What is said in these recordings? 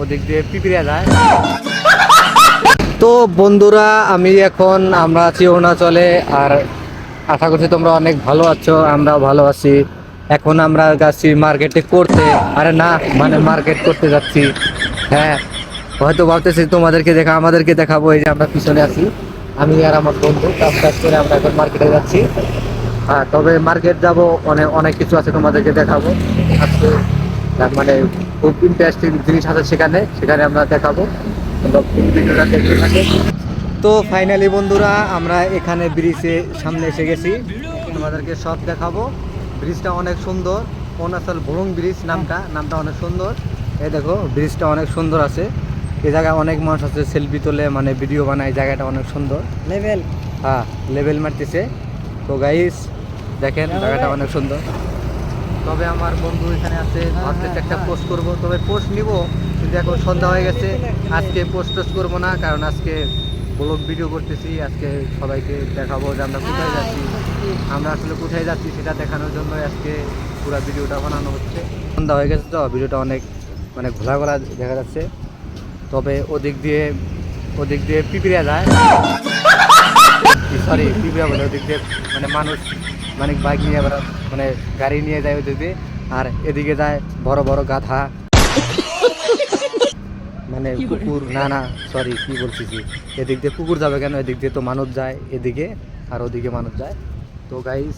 ওদিক দিয়ে পিপিরা যায়। তো বন্ধুরা, আমরা আছি অরুণাচলে, আর আশা করছি তোমরা অনেক ভালো আছো, আমরাও ভালো আছি। এখন আমরা যাচ্ছি মার্কেটে করতে, আরে না মানে মার্কেট করতে যাচ্ছি। হ্যাঁ, হয়তো ভাবতেছি আমাদেরকে দেখাবো। এই যে আমরা পিছনে আছি, আমি আর আমার বন্ধু কাজ কাজ করে আমরা এখন মার্কেটে যাচ্ছি। হ্যাঁ, তবে মার্কেট যাব, অনেক অনেক কিছু আছে তোমাদেরকে দেখাবো আজকে। মানে খুব ইন্টারেস্টিং জিনিস আছে সেখানে সেখানে আমরা দেখাবো। তোমরা full ভিডিওটা দেখতে থাকো। তো ফাইনালি বন্ধুরা, আমরা এখানে ব্রিজের সামনে এসে গেছি, তোমাদেরকে সব দেখাবো। ব্রিজটা অনেক সুন্দর, অরুণাচল ভুরুং ব্রিজ নামটা অনেক সুন্দর। এই দেখো, ব্রিজটা অনেক সুন্দর আছে। এই জায়গায় অনেক মানুষ আছে, সেলফি তোলে, মানে ভিডিও বানায়। জায়গাটা অনেক সুন্দর, লেভেল। হ্যাঁ, লেভেল মারতেছে। তো গাইস দেখেন, জায়গাটা অনেক সুন্দর। তবে আমার বন্ধু এখানে আছে, ভাবতেছে একটা পোস্ট করব, তবে পোস্ট নিব, কিন্তু এখন সন্ধ্যা হয়ে গেছে। আজকে পোস্ট করবো না, কারণ আজকে ব্লগ ভিডিও করতেছি। আজকে সবাইকে দেখাবো যে আমরা কোথায় যাচ্ছি, আমরা আসলে কোথায় যাচ্ছি সেটা দেখানোর জন্য আজকে পুরো ভিডিওটা বানানো হচ্ছে। সন্ধ্যা হয়ে গেছে তো ভিডিওটা অনেক মানে ঘোলা ঘোলা দেখা যাচ্ছে। তবে ওদিক দিয়ে পিপিরা যায়, সরি পিপিরা বলে, ওদিক দিয়ে মানে মানুষ মানে বাইক নিয়ে মানে গাড়ি নিয়ে যায় ওদিক দিয়ে। আর এদিকে যায় বড় বড় গাধা, মানে কুকুর। না সরি, কি বলছি, এদিক দিয়ে কুকুর যাবে কেন, এদিক দিয়ে তো মানুষ যায় এদিকে, আর ওদিকে মানুষ যায়। তো গাইস,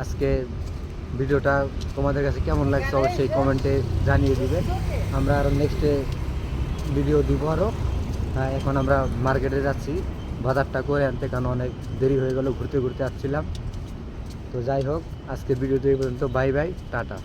আজকে ভিডিওটা তোমাদের কাছে কেমন লাগছে অবশ্যই কমেন্টে জানিয়ে দিবে। আমরা আরও নেক্সটে ভিডিও দিব আরও। এখন আমরা মার্কেটে যাচ্ছি বাজারটা করে আনতে, কারণ অনেক দেরি হয়ে গেল, ঘুরতে ঘুরতে আসছিলাম। তো যাই হোক, আজকে ভিডিওতে এই পর্যন্ত। Bye bye, tata.